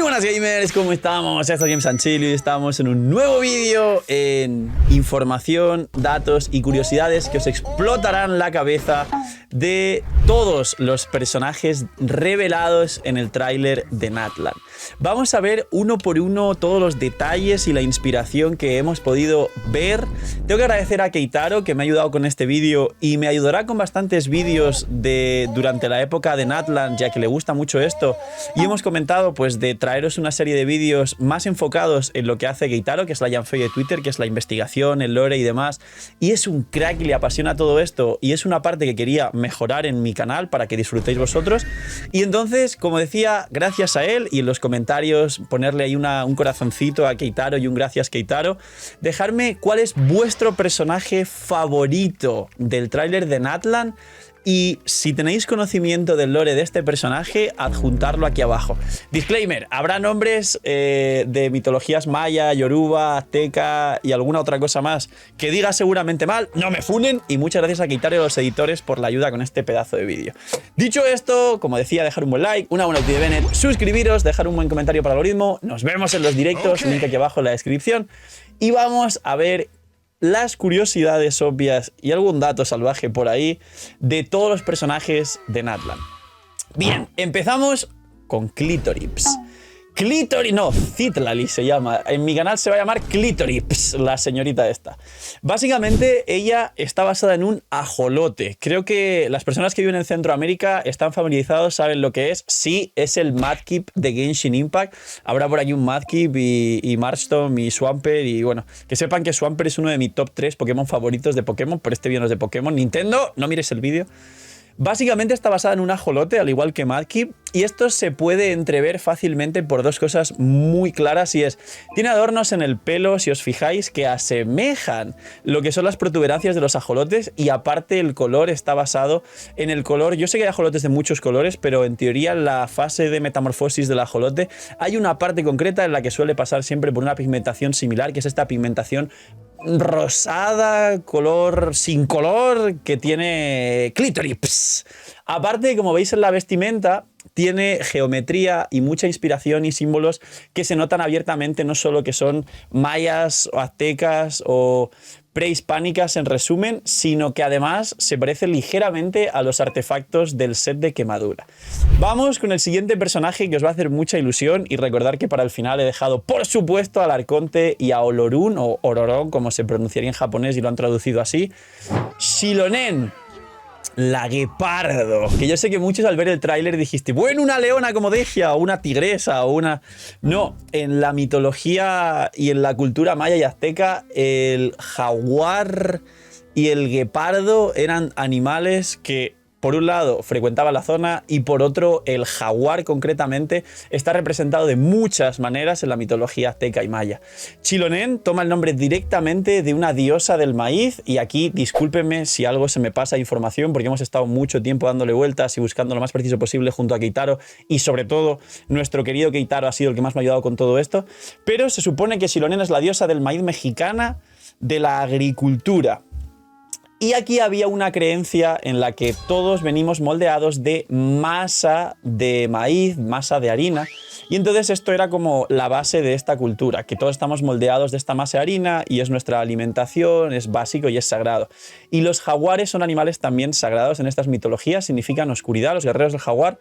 buenas gamers, ¿cómo estamos? Ya está James Sanchilio y estamos en un nuevo vídeo en información, datos y curiosidades que os explotarán la cabeza de todos los personajes revelados en el tráiler de Natlan. Vamos a ver uno por uno todos los detalles y la inspiración que hemos podido ver. Tengo que agradecer a Keitaro que me ha ayudado con este vídeo y me ayudará con bastantes vídeos durante la época de Natlan, ya que le gusta mucho esto. Y hemos comentado pues de traeros una serie de vídeos más enfocados en lo que hace Keitaro, que es la Yanfei de Twitter, que es la investigación, el lore y demás. Y es un crack y le apasiona todo esto. Y es una parte que quería mejorar en mi canal para que disfrutéis vosotros. Y entonces, como decía, gracias a él y en los comentarios ponerle ahí un corazoncito a Keitaro y un gracias Keitaro, dejarme cuál es vuestro personaje favorito del tráiler de Natlan. Y si tenéis conocimiento del lore de este personaje, adjuntarlo aquí abajo. Disclaimer, habrá nombres de mitologías maya, yoruba, azteca y alguna otra cosa más que diga seguramente mal, no me funen, y muchas gracias a Keitaro y a los editores por la ayuda con este pedazo de vídeo. Dicho esto, como decía, dejar un buen like, una buena opinión de Bennett, suscribiros, dejar un buen comentario para el algoritmo, nos vemos en los directos, link aquí abajo en la descripción, y vamos a ver las curiosidades obvias y algún dato salvaje por ahí de todos los personajes de Natlan. Bien, empezamos con Clitorips. Citlali se llama. En mi canal se va a llamar Clitorips, la señorita esta. Básicamente, ella está basada en un ajolote. Creo que las personas que viven en Centroamérica están familiarizados, saben lo que es. Sí, es el Mudkip de Genshin Impact. Habrá por aquí un Mudkip y Marshtomp y Swampert. Y bueno, que sepan que Swampert es uno de mis top 3 Pokémon favoritos de Pokémon. Por este vídeo no es de Pokémon. Nintendo, no mires el vídeo. Básicamente está basada en un ajolote, al igual que Mudkip, y esto se puede entrever fácilmente por dos cosas muy claras, y es, tiene adornos en el pelo, si os fijáis, que asemejan lo que son las protuberancias de los ajolotes, y aparte el color está basado en el color. Yo sé que hay ajolotes de muchos colores, pero en teoría en la fase de metamorfosis del ajolote hay una parte concreta en la que suele pasar siempre por una pigmentación similar, que es esta pigmentación rosada, color sin color, que tiene Clitorips. Aparte, como veis en la vestimenta, tiene geometría y mucha inspiración y símbolos que se notan abiertamente, no solo que son mayas o aztecas o prehispánicas en resumen, sino que además se parece ligeramente a los artefactos del set de quemadura. Vamos con el siguiente personaje que os va a hacer mucha ilusión, y recordar que para el final he dejado por supuesto al Arconte y a Olorun, o Ororon como se pronunciaría en japonés y lo han traducido así. Xilonen, la guepardo, que yo sé que muchos al ver el tráiler dijiste, bueno, una leona como Dehya, o una tigresa, o una... No, en la mitología y en la cultura maya y azteca, el jaguar y el guepardo eran animales que, por un lado, frecuentaban la zona, y por otro, el jaguar concretamente está representado de muchas maneras en la mitología azteca y maya. Xilonen toma el nombre directamente de una diosa del maíz, y aquí discúlpenme si algo se me pasa de información, porque hemos estado mucho tiempo dándole vueltas y buscando lo más preciso posible junto a Keitaro, y sobre todo nuestro querido Keitaro ha sido el que más me ha ayudado con todo esto, pero se supone que Xilonen es la diosa del maíz mexicana, de la agricultura. Y aquí había una creencia en la que todos venimos moldeados de masa de maíz, masa de harina, y entonces esto era como la base de esta cultura, que todos estamos moldeados de esta masa de harina y es nuestra alimentación, es básico y es sagrado. Y los jaguares son animales también sagrados en estas mitologías, significan oscuridad. Los guerreros del jaguar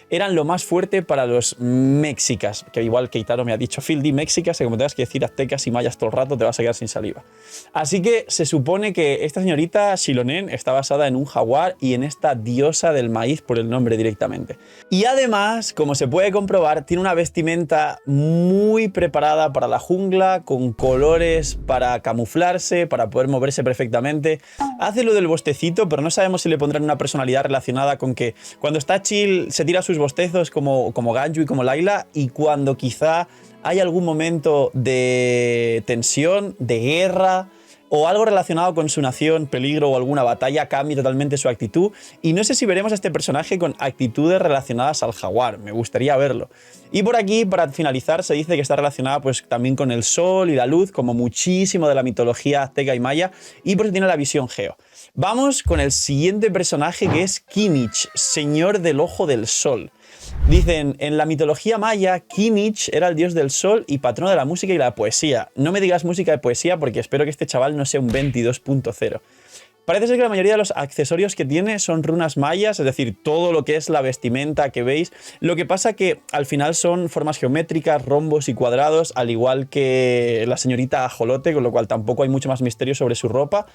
eran lo más fuerte para los mexicas, que igual Keitaro me ha dicho, Fildi, mexicas, que como tengas que decir aztecas y mayas todo el rato te vas a quedar sin saliva. Así que se supone que esta señorita Xilonen está basada en un jaguar y en esta diosa del maíz por el nombre directamente. Y además, como se puede comprobar, tiene una vestimenta muy preparada para la jungla, con colores para camuflarse, para poder moverse perfectamente. Hace lo del bostecito, pero no sabemos si le pondrán una personalidad relacionada con que cuando está chill se tira sus bostezos como Ganyu y como Layla, y cuando quizá hay algún momento de tensión, de guerra, o algo relacionado con su nación, peligro o alguna batalla, cambie totalmente su actitud. Y no sé si veremos a este personaje con actitudes relacionadas al jaguar, me gustaría verlo. Y por aquí, para finalizar, se dice que está relacionada pues también con el sol y la luz, como muchísimo de la mitología azteca y maya, y por eso tiene la visión geo. Vamos con el siguiente personaje, que es Kinich, señor del ojo del sol. Dicen, en la mitología maya, Kinich era el dios del sol y patrono de la música y la poesía. No me digas música de poesía porque espero que este chaval no sea un 22.0. Parece ser que la mayoría de los accesorios que tiene son runas mayas, es decir, todo lo que es la vestimenta que veis. Lo que pasa que al final son formas geométricas, rombos y cuadrados, al igual que la señorita Ajolote, con lo cual tampoco hay mucho más misterio sobre su ropa.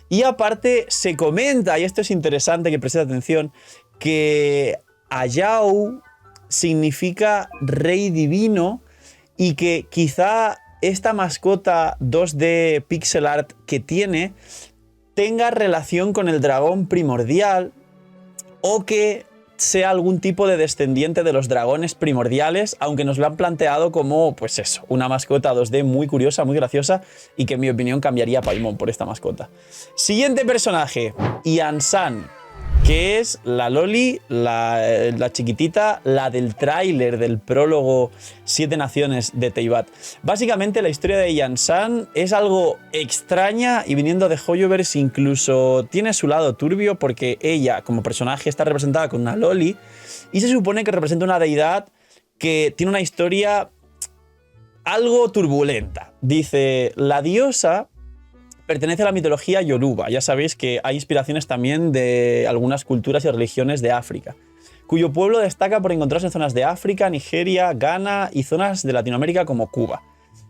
Y aparte se comenta, y esto es interesante que prestéis atención, que Ayau significa rey divino y que quizá esta mascota 2D pixel art que tiene tenga relación con el dragón primordial o que sea algún tipo de descendiente de los dragones primordiales, aunque nos lo han planteado como, pues eso, una mascota 2D muy curiosa, muy graciosa y que en mi opinión cambiaría a Paimon por esta mascota. Siguiente personaje, Yansan, que es la Loli, la chiquitita, la del tráiler del prólogo 7 Naciones de Teyvat. Básicamente la historia de Yansan es algo extraña y viniendo de Hoyoverse incluso tiene su lado turbio porque ella como personaje está representada con una Loli y se supone que representa una deidad que tiene una historia algo turbulenta. Dice, la diosa pertenece a la mitología yoruba. Ya sabéis que hay inspiraciones también de algunas culturas y religiones de África, cuyo pueblo destaca por encontrarse en zonas de África, Nigeria, Ghana y zonas de Latinoamérica como Cuba.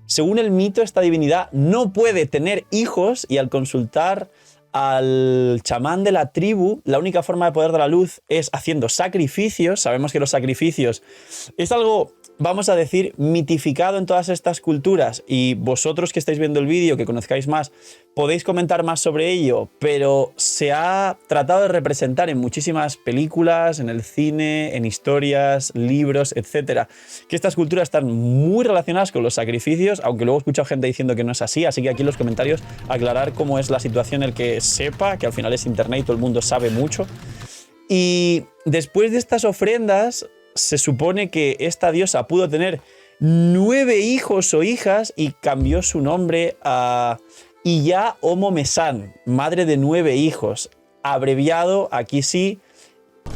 Según el mito, esta divinidad no puede tener hijos y al consultar al chamán de la tribu, la única forma de poder dar a luz es haciendo sacrificios. Sabemos que los sacrificios es algo, vamos a decir, mitificado en todas estas culturas y vosotros que estáis viendo el vídeo, que conozcáis más, podéis comentar más sobre ello, pero se ha tratado de representar en muchísimas películas, en el cine, en historias, libros, etcétera, que estas culturas están muy relacionadas con los sacrificios, aunque luego he escuchado gente diciendo que no es así, así que aquí en los comentarios aclarar cómo es la situación, el que sepa, que al final es internet y todo el mundo sabe mucho. Y después de estas ofrendas, se supone que esta diosa pudo tener 9 hijos o hijas y cambió su nombre a Iya Omo Mesan, madre de 9 hijos, abreviado aquí sí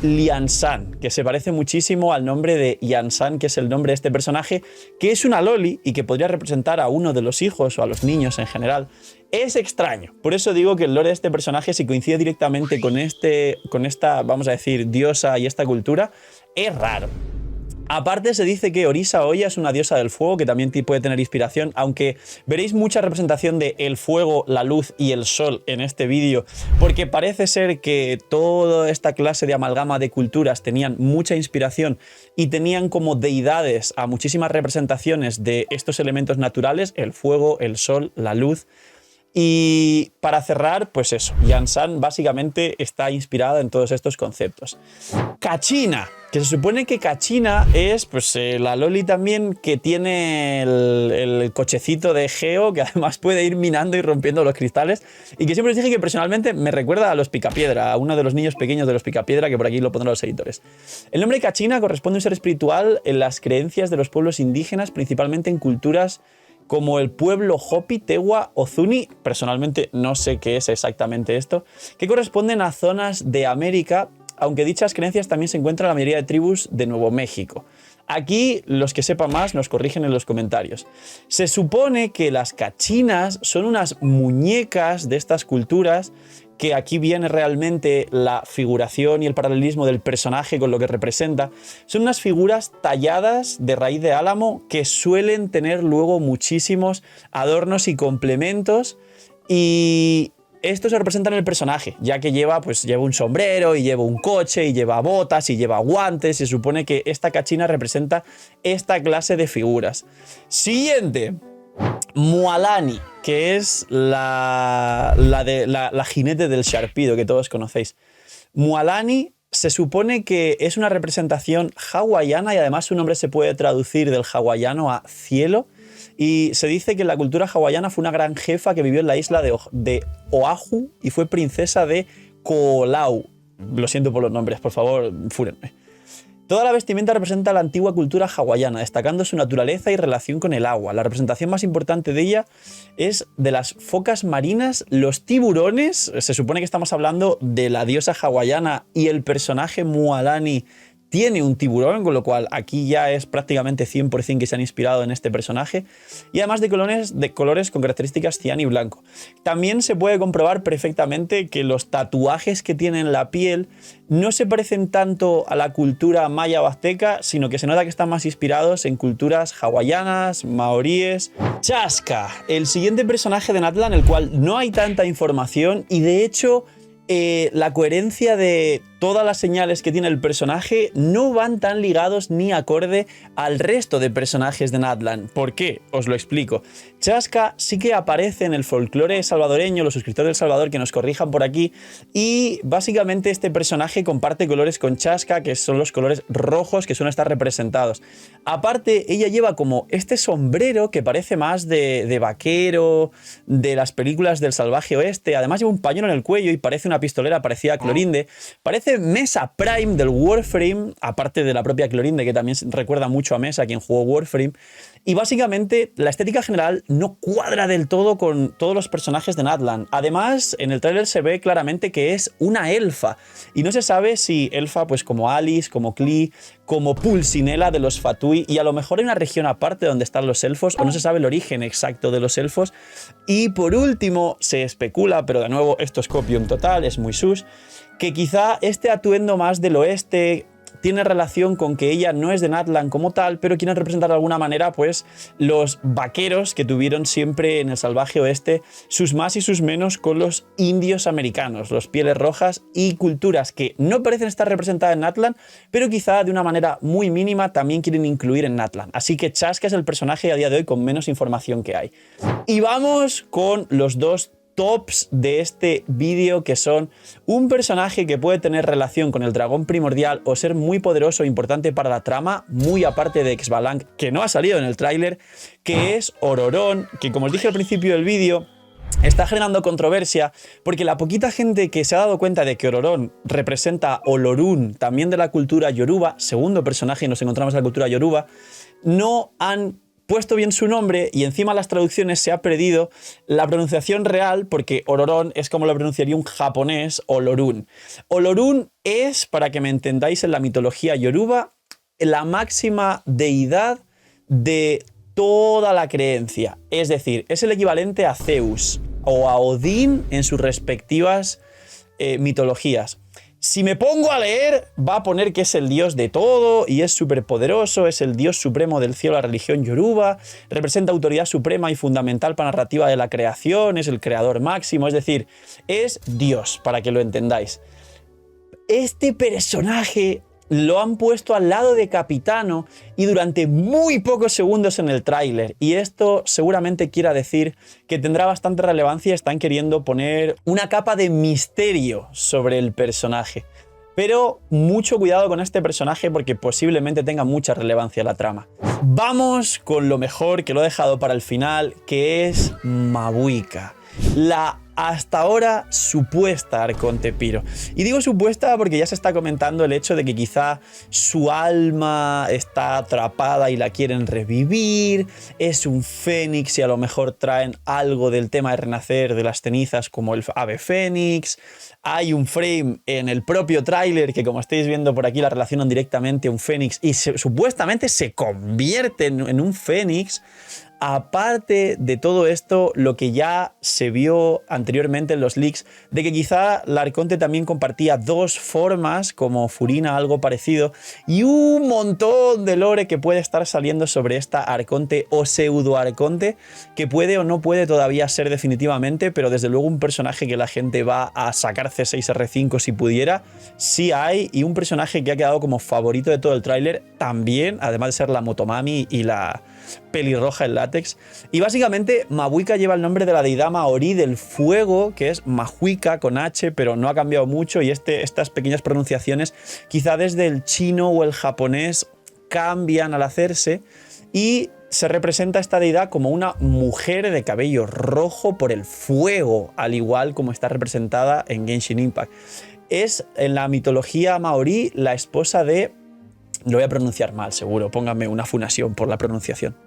Liansan, que se parece muchísimo al nombre de Yansan, que es el nombre de este personaje, que es una Loli y que podría representar a uno de los hijos o a los niños en general. Es extraño, por eso digo que el lore de este personaje, si coincide directamente con esta, vamos a decir, diosa y esta cultura, es raro. Aparte se dice que Orisa Oya es una diosa del fuego que también puede tener inspiración, aunque veréis mucha representación de el fuego, la luz y el sol en este vídeo, porque parece ser que toda esta clase de amalgama de culturas tenían mucha inspiración y tenían como deidades a muchísimas representaciones de estos elementos naturales, el fuego, el sol, la luz. Y para cerrar, pues eso, Yansan básicamente está inspirada en todos estos conceptos. Kachina, que se supone que Kachina es pues la Loli también que tiene el cochecito de Geo, que además puede ir minando y rompiendo los cristales, y que siempre os dije que personalmente me recuerda a los Picapiedra, a uno de los niños pequeños de los Picapiedra, que por aquí lo pondrán los editores. El nombre Kachina corresponde a un ser espiritual en las creencias de los pueblos indígenas, principalmente en culturas como el pueblo Hopi, Tewa o Zuni, personalmente no sé qué es exactamente esto, que corresponden a zonas de América, aunque dichas creencias también se encuentran en la mayoría de tribus de Nuevo México. Aquí, los que sepan más nos corrigen en los comentarios. Se supone que las cachinas son unas muñecas de estas culturas, que aquí viene realmente la figuración y el paralelismo del personaje con lo que representa. Son unas figuras talladas de raíz de álamo que suelen tener luego muchísimos adornos y complementos, y esto se representa en el personaje, ya que lleva un sombrero y lleva un coche y lleva botas y lleva guantes. Se supone que esta cachina representa esta clase de figuras. Siguiente, Mualani, que es la jinete del Sharpedo que todos conocéis. Mualani se supone que es una representación hawaiana y además su nombre se puede traducir del hawaiano a cielo. Y se dice que la cultura hawaiana fue una gran jefa que vivió en la isla de Oahu y fue princesa de Koolau. Lo siento por los nombres, por favor, fúrenme. Toda la vestimenta representa la antigua cultura hawaiana, destacando su naturaleza y relación con el agua. La representación más importante de ella es de las focas marinas, los tiburones. Se supone que estamos hablando de la diosa hawaiana y el personaje Mualani tiene un tiburón, con lo cual aquí ya es prácticamente 100% que se han inspirado en este personaje, y además de colores con características cian y blanco. También se puede comprobar perfectamente que los tatuajes que tiene en la piel no se parecen tanto a la cultura maya o azteca, sino que se nota que están más inspirados en culturas hawaianas, maoríes. Chaska, el siguiente personaje de Natlan, el cual no hay tanta información y de hecho la coherencia de todas las señales que tiene el personaje no van tan ligados ni acorde al resto de personajes de Natlan. ¿Por qué? Os lo explico. Chaska sí que aparece en el folclore salvadoreño, los suscriptores del Salvador que nos corrijan por aquí, y básicamente este personaje comparte colores con Chaska, que son los colores rojos que suelen estar representados. Aparte, ella lleva como este sombrero que parece más de vaquero, de las películas del salvaje oeste. Además lleva un pañuelo en el cuello y parece una pistolera parecida a Clorinde. Parece Mesa Prime del Warframe, aparte de la propia Clorinde, que también recuerda mucho a Mesa, quien jugó Warframe. Y básicamente la estética general no cuadra del todo con todos los personajes de Natlan. Además, en el tráiler se ve claramente que es una elfa. Y no se sabe si elfa pues como Alice, como Klee, como Pulcinella de los Fatui. Y a lo mejor hay una región aparte donde están los elfos, o no se sabe el origen exacto de los elfos. Y por último, se especula, pero de nuevo esto es copium total, es muy sus, que quizá este atuendo más del oeste tiene relación con que ella no es de Natlan como tal, pero quieren representar de alguna manera pues los vaqueros que tuvieron siempre en el salvaje oeste, sus más y sus menos con los indios americanos, los pieles rojas y culturas que no parecen estar representadas en Natlan, pero quizá de una manera muy mínima también quieren incluir en Natlan. Así que Chaska es el personaje a día de hoy con menos información que hay. Y vamos con los dos tops de este vídeo, que son un personaje que puede tener relación con el dragón primordial o ser muy poderoso e importante para la trama, muy aparte de Xbalanque, que no ha salido en el tráiler, que es Ororón, que como os dije al principio del vídeo, está generando controversia porque la poquita gente que se ha dado cuenta de que Ororón representa a Olorun, también de la cultura yoruba, segundo personaje y nos encontramos en la cultura yoruba, no han puesto bien su nombre y encima las traducciones se ha perdido la pronunciación real, porque Ororón es como lo pronunciaría un japonés, Olorun. Olorun es, para que me entendáis, en la mitología yoruba, la máxima deidad de toda la creencia. Es decir, es el equivalente a Zeus o a Odín en sus respectivas mitologías. Si me pongo a leer, va a poner que es el dios de todo y es superpoderoso, es el dios supremo del cielo, la religión yoruba, representa autoridad suprema y fundamental para la narrativa de la creación, es el creador máximo, es decir, es Dios, para que lo entendáis. Este personaje lo han puesto al lado de Capitano y durante muy pocos segundos en el tráiler, y esto seguramente quiera decir que tendrá bastante relevancia. Están queriendo poner una capa de misterio sobre el personaje, pero mucho cuidado con este personaje porque posiblemente tenga mucha relevancia en la trama. Vamos con lo mejor, que lo he dejado para el final, que es Mabuika, la hasta ahora supuesta Arconte Piro. Y digo supuesta porque ya se está comentando el hecho de que quizá su alma está atrapada y la quieren revivir, es un fénix y a lo mejor traen algo del tema de renacer de las cenizas como el ave fénix. Hay un frame en el propio tráiler que, como estáis viendo por aquí, la relacionan directamente a un fénix y supuestamente se convierte en un fénix. Aparte de todo esto, lo que ya se vio anteriormente en los leaks, de que quizá la Arconte también compartía dos formas, como Furina, algo parecido, y un montón de lore que puede estar saliendo sobre esta Arconte o pseudo Arconte, que puede o no puede todavía ser definitivamente, pero desde luego un personaje que la gente va a sacar C6R5 si pudiera, sí hay, y un personaje que ha quedado como favorito de todo el tráiler también, además de ser la Motomami y la pelirroja en látex. Y básicamente Mabuika lleva el nombre de la deidad maorí del fuego, que es Mahuika con H, pero no ha cambiado mucho, y estas pequeñas pronunciaciones quizá desde el chino o el japonés cambian al hacerse, y se representa esta deidad como una mujer de cabello rojo por el fuego, al igual como está representada en Genshin Impact. Es en la mitología maorí la esposa de... Lo voy a pronunciar mal, seguro. Pónganme una funasión por la pronunciación.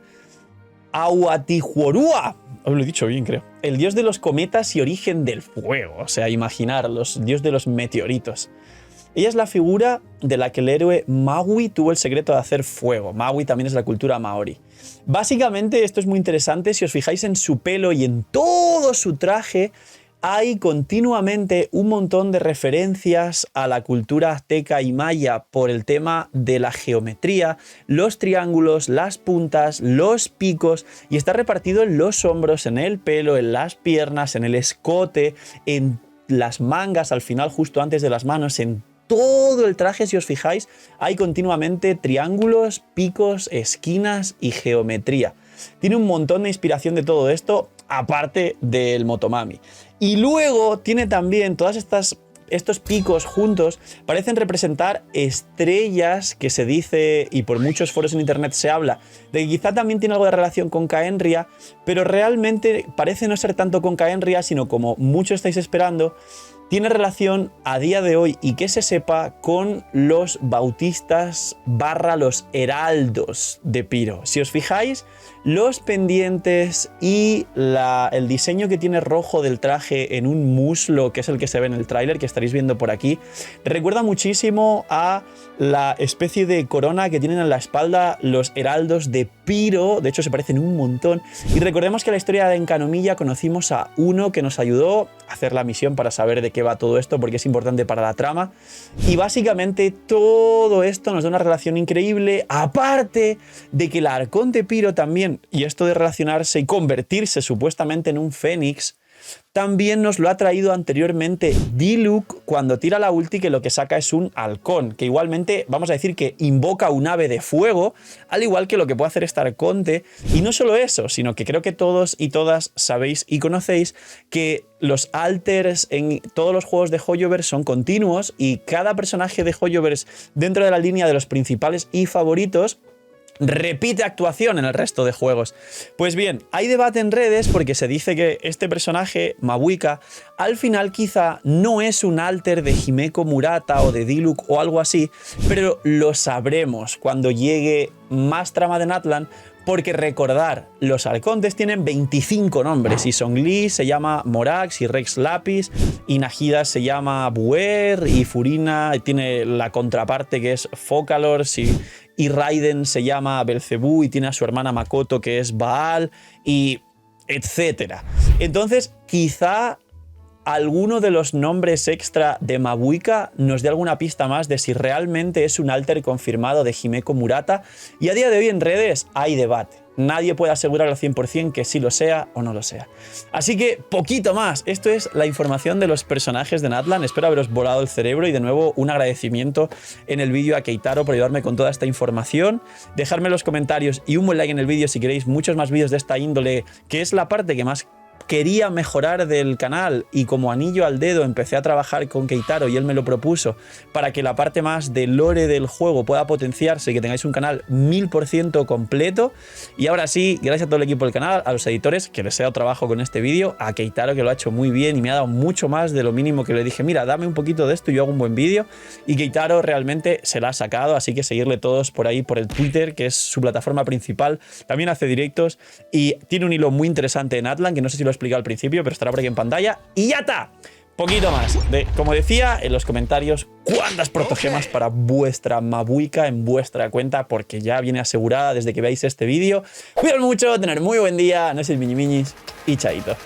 Ahuatihuorua. Os lo he dicho bien, creo. El dios de los cometas y origen del fuego. O sea, imaginar, los dios de los meteoritos. Ella es la figura de la que el héroe Maui tuvo el secreto de hacer fuego. Maui también es la cultura maori. Básicamente esto es muy interesante, si os fijáis en su pelo y en todo su traje, hay continuamente un montón de referencias a la cultura azteca y maya por el tema de la geometría, los triángulos, las puntas, los picos, y está repartido en los hombros, en el pelo, en las piernas, en el escote, en las mangas, al final justo antes de las manos, en todo el traje, si os fijáis, hay continuamente triángulos, picos, esquinas y geometría. Tiene un montón de inspiración de todo esto, aparte del motomami. Y luego tiene también todas estos picos juntos, parecen representar estrellas que se dice, y por muchos foros en internet se habla, de que quizá también tiene algo de relación con Khaenri'ah, pero realmente parece no ser tanto con Khaenri'ah, sino como muchos estáis esperando, tiene relación a día de hoy y que se sepa con los bautistas / los heraldos de Piro. Si os fijáis, los pendientes y el diseño que tiene rojo del traje en un muslo, que es el que se ve en el tráiler que estaréis viendo por aquí, recuerda muchísimo a la especie de corona que tienen en la espalda los heraldos de Piro. De hecho se parecen un montón, y recordemos que en la historia de Enkanomiya conocimos a uno que nos ayudó a hacer la misión para saber de qué va todo esto, porque es importante para la trama, y básicamente todo esto nos da una relación increíble, aparte de que el Arconte Piro también, y esto de relacionarse y convertirse supuestamente en un fénix, también nos lo ha traído anteriormente Diluc cuando tira la ulti, que lo que saca es un halcón, que igualmente vamos a decir que invoca un ave de fuego, al igual que lo que puede hacer este Arconte. Y no solo eso, sino que creo que todos y todas sabéis y conocéis que los alters en todos los juegos de Hoyoverse son continuos, y cada personaje de Hoyoverse dentro de la línea de los principales y favoritos repite actuación en el resto de juegos. Pues bien, hay debate en redes porque se dice que este personaje, Mabuika, al final quizá no es un alter de Himeko Murata o de Diluc o algo así, pero lo sabremos cuando llegue más trama de Natlan, porque recordar, los arcontes tienen 25 nombres, y Zhongli se llama Morax y Rex Lapis, y Nahida se llama Buer, y Furina tiene la contraparte que es Focalors, y Raiden se llama Belcebú y tiene a su hermana Makoto que es Baal, y etcétera. Entonces quizá alguno de los nombres extra de Mabuika nos dé alguna pista más de si realmente es un alter confirmado de Himeko Murata, y a día de hoy en redes hay debate. Nadie puede asegurar al 100% que sí lo sea o no lo sea. Así que poquito más. Esto es la información de los personajes de Natlan. Espero haberos volado el cerebro, y de nuevo un agradecimiento en el vídeo a Keitaro por ayudarme con toda esta información. Dejadme en los comentarios y un buen like en el vídeo si queréis muchos más vídeos de esta índole, que es la parte que más quería mejorar del canal, y como anillo al dedo empecé a trabajar con Keitaro y él me lo propuso para que la parte más de lore del juego pueda potenciarse y que tengáis un canal 1000% completo. Y ahora sí, gracias a todo el equipo del canal, a los editores que les he dado trabajo con este vídeo, a Keitaro que lo ha hecho muy bien y me ha dado mucho más de lo mínimo que le dije, mira, dame un poquito de esto y yo hago un buen vídeo, y Keitaro realmente se la ha sacado. Así que seguirle todos por ahí por el Twitter, que es su plataforma principal. También hace directos y tiene un hilo muy interesante en Natlan, que no sé si lo he explicado al principio, pero estará por aquí en pantalla. Y ya está, poquito más. Como decía, en los comentarios, ¿cuántas protogemas para vuestra Mabuika en vuestra cuenta? Porque ya viene asegurada desde que veáis este vídeo. Cuidaos mucho, tener muy buen día, no seáis miñimiñis y chaito.